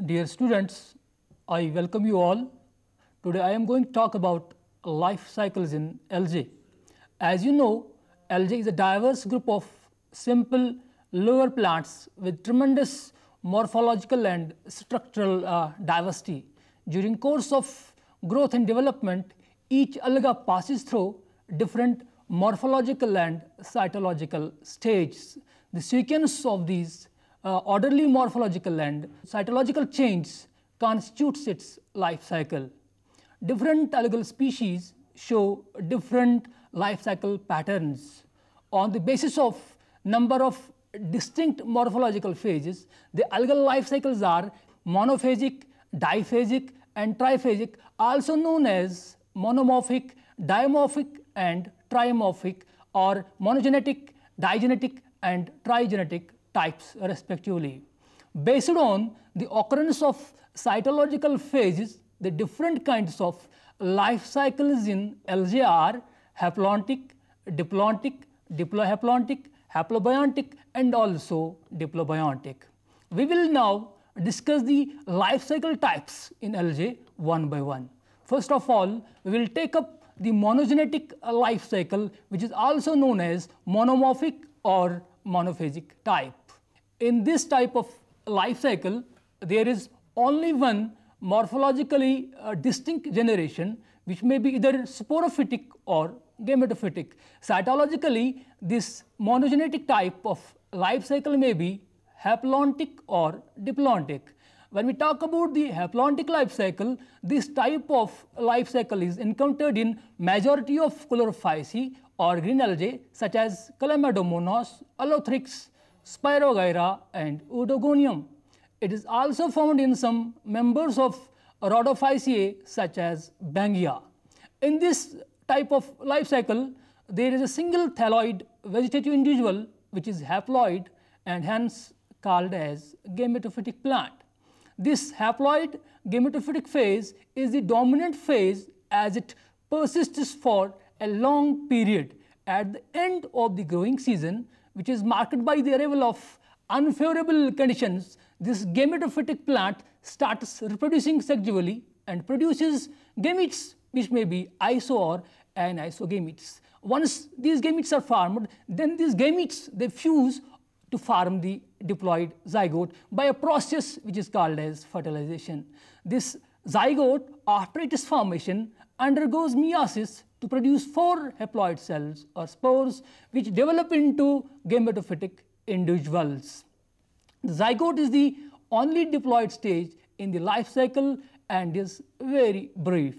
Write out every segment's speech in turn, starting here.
Dear students, I welcome you all. Today I am going to talk about life cycles in algae. As you know, algae is a diverse group of simple lower plants with tremendous morphological and structural diversity. During course of growth and development, each alga passes through different morphological and cytological stages. The sequence of these orderly morphological and cytological changes constitutes its life cycle. Different algal species show different life cycle patterns. On the basis of number of distinct morphological phases, the algal life cycles are monophasic, diphasic and triphasic, also known as monomorphic, dimorphic and trimorphic, or monogenetic, digenetic and trigenetic types respectively. Based on the occurrence of cytological phases, the different kinds of life cycles in algae are haplontic, diplontic, diplohaplontic, haplobiontic and also diplobiontic. We will now discuss the life cycle types in algae one by one. First of all, we will take up the monogenetic life cycle, which is also known as monomorphic or monophasic type. In this type of life cycle, there is only one morphologically distinct generation, which may be either sporophytic or gametophytic. Cytologically, this monogenetic type of life cycle may be haplontic or diplontic. When we talk about the haplontic life cycle, this type of life cycle is encountered in majority of chlorophyceae or green algae such as Chlamydomonas, Allothrix, Spirogyra and Oedogonium. It is also found in some members of Rhodophyceae such as Bangia. In this type of life cycle, there is a single thalloid vegetative individual which is haploid and hence called as gametophytic plant. This haploid gametophytic phase is the dominant phase as it persists for a long period. At the end of the growing season, which is marked by the arrival of unfavorable conditions, this gametophytic plant starts reproducing sexually and produces gametes which may be iso or anisogametes. Once these gametes are formed, then these gametes they fuse to form the diploid zygote by a process which is called as fertilization. This zygote, after its formation, undergoes meiosis to produce 4 haploid cells or spores which develop into gametophytic individuals. The zygote is the only diploid stage in the life cycle and is very brief.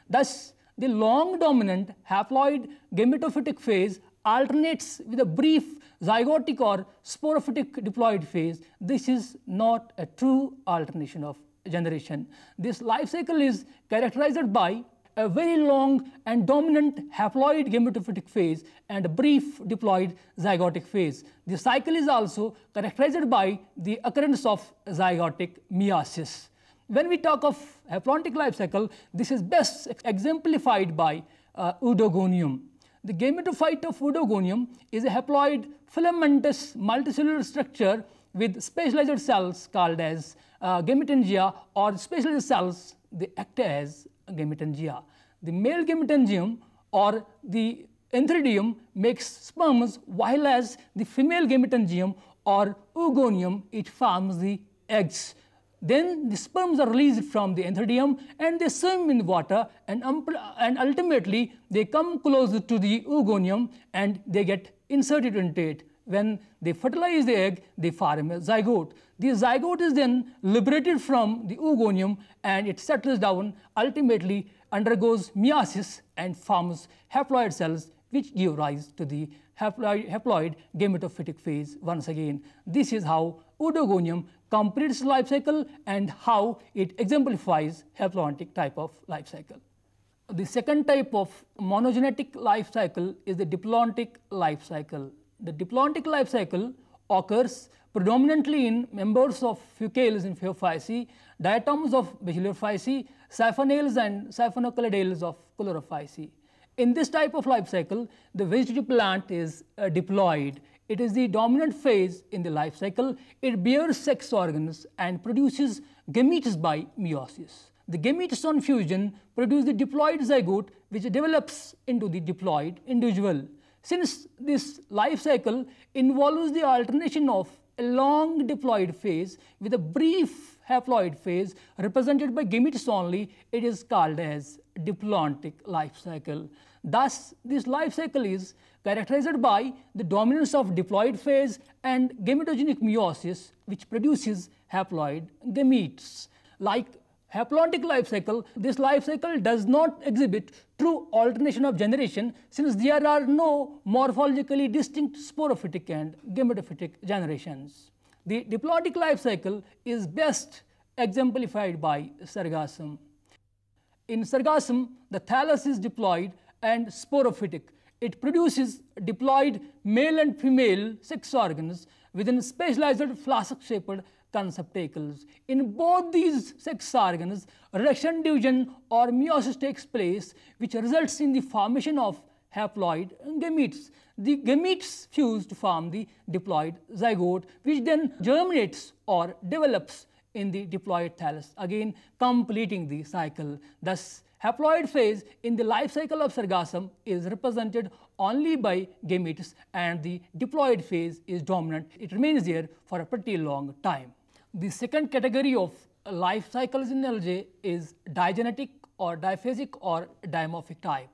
Thus, the long dominant haploid gametophytic phase alternates with a brief zygotic or sporophytic diploid phase. This is not a true alternation of generation. This life cycle is characterized by a very long and dominant haploid gametophytic phase and a brief diploid zygotic phase. The cycle is also characterized by the occurrence of zygotic meiosis. When we talk of haplontic life cycle, this is best exemplified by Oedogonium. The gametophyte of Oedogonium is a haploid filamentous multicellular structure with specialized cells called as gametangia, or specialized cells they act as gametangia. The male gametangium or the entheridium makes sperms, while as the female gametangium or oogonium it forms the eggs. Then the sperms are released from the entheridium and they swim in the water and ultimately they come close to the oogonium and they get inserted into it. When they fertilize the egg, they form a zygote. The zygote is then liberated from the oogonium and it settles down, ultimately undergoes meiosis and forms haploid cells which give rise to the haploid gametophytic phase once again. This is how Oedogonium completes life cycle and how it exemplifies haplontic type of life cycle. The second type of monogenetic life cycle is the diplontic life cycle. The diplontic life cycle occurs predominantly in members of Fucales in Phaeophyceae, diatoms of Basilorophyceae, siphonales and siphonocladales of Chlorophyceae. In this type of life cycle, the vegetative plant is diploid. It is the dominant phase in the life cycle. It bears sex organs and produces gametes by meiosis. The gametes on fusion produce the diploid zygote, which develops into the diploid individual. Since this life cycle involves the alternation of a long diploid phase with a brief haploid phase represented by gametes only, it is called as diplontic life cycle. Thus, this life cycle is characterized by the dominance of diploid phase and gametogenic meiosis, which produces haploid gametes. Like haplontic life cycle, this life cycle does not exhibit true alternation of generation, since there are no morphologically distinct sporophytic and gametophytic generations. The diplontic life cycle is best exemplified by Sargassum. In Sargassum, the thallus is diploid and sporophytic. It produces diploid male and female sex organs within specialized flask-shaped conceptacles. In both these sex organs, reduction division or meiosis takes place, which results in the formation of haploid gametes. The gametes fuse to form the diploid zygote, which then germinates or develops in the diploid thallus, again completing the cycle. Thus, haploid phase in the life cycle of Sargassum is represented only by gametes, and the diploid phase is dominant. It remains there for a pretty long time. The second category of life cycles in Algae is digenetic or diphasic or dimorphic type.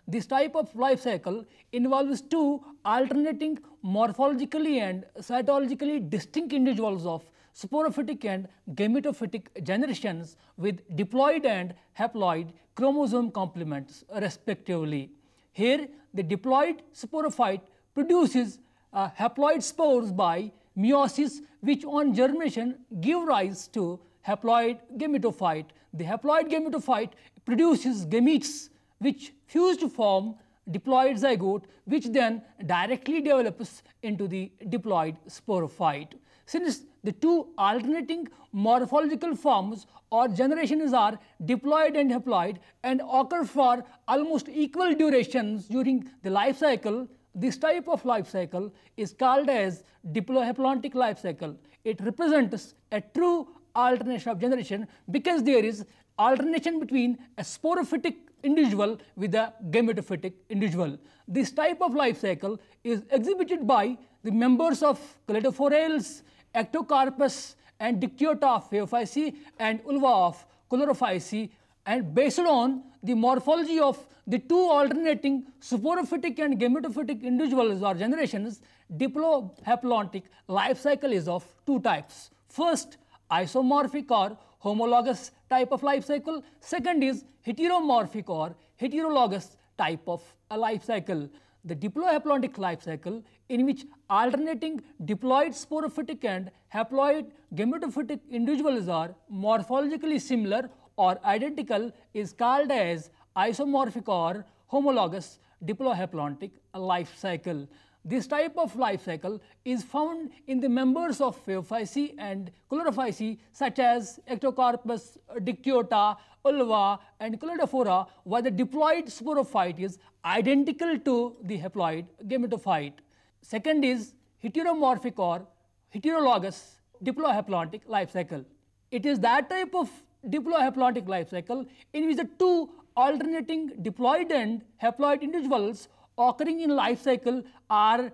This type of life cycle involves two alternating morphologically and cytologically distinct individuals of sporophytic and gametophytic generations with diploid and haploid chromosome complements respectively. Here, the diploid sporophyte produces haploid spores by meiosis, which on germination give rise to haploid gametophyte. The haploid gametophyte produces gametes which fuse to form diploid zygote, which then directly develops into the diploid sporophyte. Since the two alternating morphological forms or generations are diploid and haploid and occur for almost equal durations during the life cycle, this type of life cycle is called as diplohaplontic life cycle. It represents a true alternation of generation because there is alternation between a sporophytic individual with a gametophytic individual. This type of life cycle is exhibited by the members of Cladophorales, Ectocarpus and Dictyota of Phaeophyceae and Ulva of Chlorophyceae, and based on the morphology of the two alternating sporophytic and gametophytic individuals or generations, diplohaplontic life cycle is of two types. First, isomorphic or homologous type of life cycle. Second is heteromorphic or heterologous type of a life cycle. The diplohaplontic life cycle, in which alternating diploid sporophytic and haploid gametophytic individuals are morphologically similar or identical, is called as isomorphic or homologous diplohaplontic life cycle. This type of life cycle is found in the members of Phaeophyceae and Chlorophyceae such as Ectocarpus, Dictyota, Ulva and Cladophora, while the diploid sporophyte is identical to the haploid gametophyte. Second is heteromorphic or heterologous diplohaplontic life cycle. It is that type of diplohaplontic life cycle in which the two alternating diploid and haploid individuals occurring in life cycle are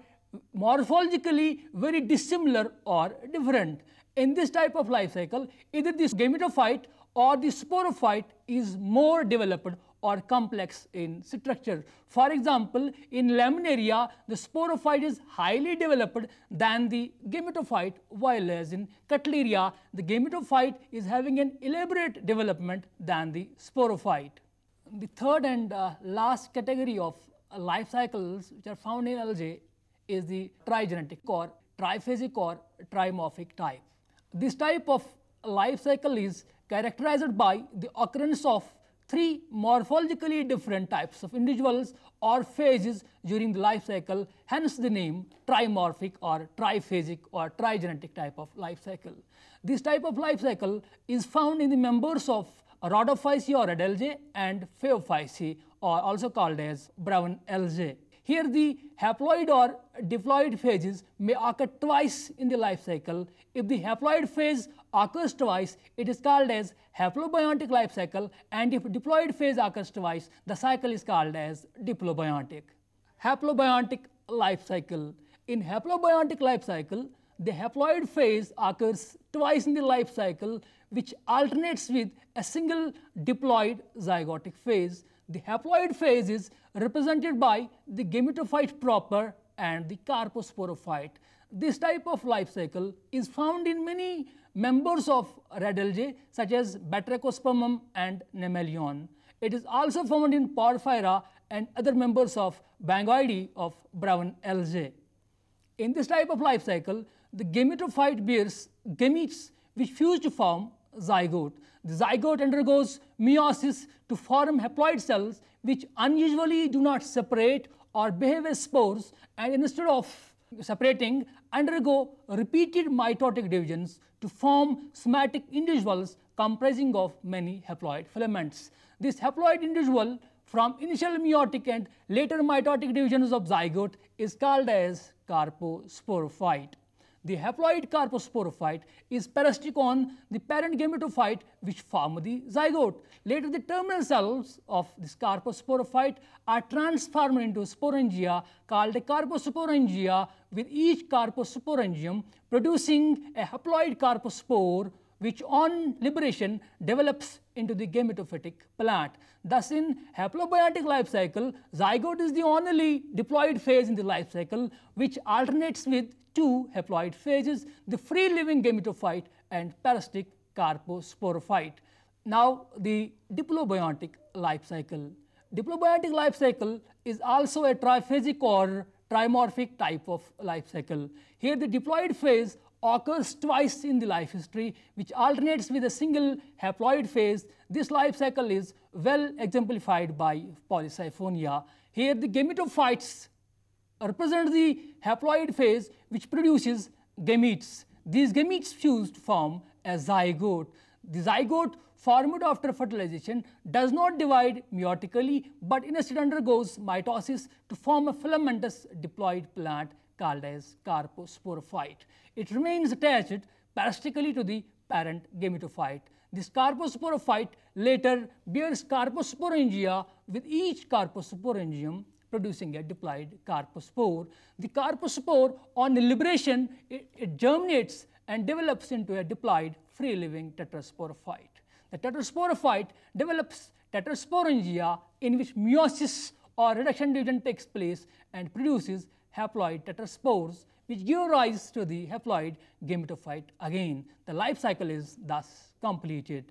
morphologically very dissimilar or different. In this type of life cycle, either this gametophyte or the sporophyte is more developed or complex in structure. For example, in Laminaria, the sporophyte is highly developed than the gametophyte, while as in Cutleria, the gametophyte is having an elaborate development than the sporophyte. The third and last category of life cycles which are found in Algae is the trigenetic or triphasic or trimorphic type. This type of life cycle is characterized by the occurrence of three morphologically different types of individuals or phases during the life cycle, hence the name trimorphic or triphasic or trigenetic type of life cycle. This type of life cycle is found in the members of Rhodophyceae or red algae and Phaeophyceae, or also called as brown algae. Here the haploid or diploid phases may occur twice in the life cycle. If the haploid phase occurs twice, it is called as haplobiontic life cycle, and if diploid phase occurs twice, the cycle is called as diplobiontic. Haplobiontic life cycle. In haplobiontic life cycle, the haploid phase occurs twice in the life cycle, which alternates with a single diploid zygotic phase. The haploid phase is represented by the gametophyte proper and the carposporophyte. This type of life cycle is found in many members of red algae such as Batrachospermum and Mammalion. It is also found in Porphyra and other members of Bangioideae of brown algae. In this type of life cycle, the gametophyte bears gametes which fuse to form zygote. The zygote undergoes meiosis to form haploid cells which unusually do not separate or behave as spores, and instead of separating undergo repeated mitotic divisions to form somatic individuals comprising of many haploid filaments. This haploid individual from initial meiotic and later mitotic divisions of zygote is called as carposporophyte. The haploid carposporophyte is parasitic on the parent gametophyte which form the zygote. Later the terminal cells of this carposporophyte are transformed into sporangia called a carposporangia, with each carposporangium producing a haploid carpospore which on liberation develops into the gametophytic plant. Thus, in haplobiontic life cycle, zygote is the only diploid phase in the life cycle which alternates with two haploid phases, the free-living gametophyte and parasitic carposporophyte. Now, the diplobiontic life cycle. Diplobiontic life cycle is also a triphasic or trimorphic type of life cycle. Here, the diploid phase occurs twice in the life history, which alternates with a single haploid phase. This life cycle is well exemplified by Polysiphonia. Here, the gametophytes represent the haploid phase which produces gametes. These gametes fuse to form a zygote. The zygote formed after fertilization does not divide meiotically, but instead undergoes mitosis to form a filamentous diploid plant called as carposporophyte. It remains attached parasitically to the parent gametophyte. This carposporophyte later bears carposporangia, with each carposporangium producing a diploid carpospore. The carpospore on liberation it germinates and develops into a diploid free-living tetrasporophyte. The tetrasporophyte develops tetrasporangia, in which meiosis or reduction division takes place and produces haploid tetraspores which give rise to the haploid gametophyte again. The life cycle is thus completed.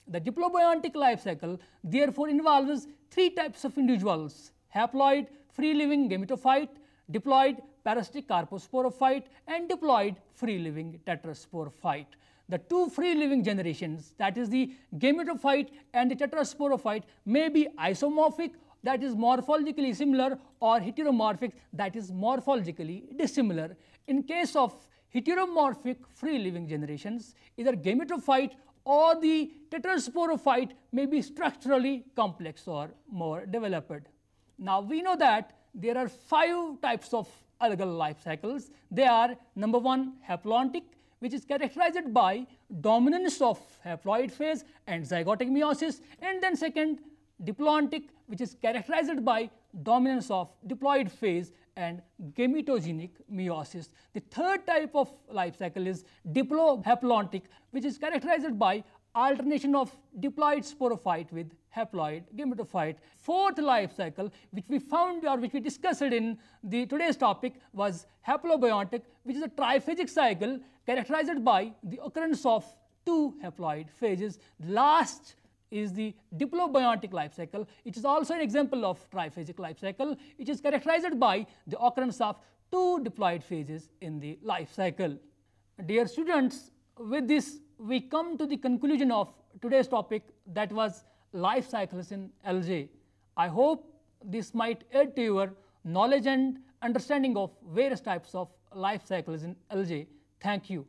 The diplobiontic life cycle therefore involves three types of individuals: haploid free-living gametophyte, diploid parasitic carposporophyte, and diploid free-living tetrasporophyte. The two free-living generations, that is the gametophyte and the tetrasporophyte, may be isomorphic, that is morphologically similar, or heteromorphic, that is morphologically dissimilar. In case of heteromorphic free-living generations, either gametophyte or the tetrasporophyte may be structurally complex or more developed. Now, we know that there are 5 types of algal life cycles. They are: number 1, haplontic, which is characterized by dominance of haploid phase and zygotic meiosis, and then second, diplontic, which is characterized by dominance of diploid phase and gametogenic meiosis. The third type of life cycle is diplohaplontic, which is characterized by alternation of diploid sporophyte with haploid gametophyte. Fourth life cycle which we found or which we discussed in the today's topic was haplobiontic, which is a triphasic cycle characterized by the occurrence of 2 haploid phases. Last is the diplobiontic life cycle. It is also an example of triphasic life cycle. It is characterized by the occurrence of 2 diploid phases in the life cycle. Dear students, with this we come to the conclusion of today's topic, that was life cycles in algae. I hope this might add to your knowledge and understanding of various types of life cycles in algae. Thank you.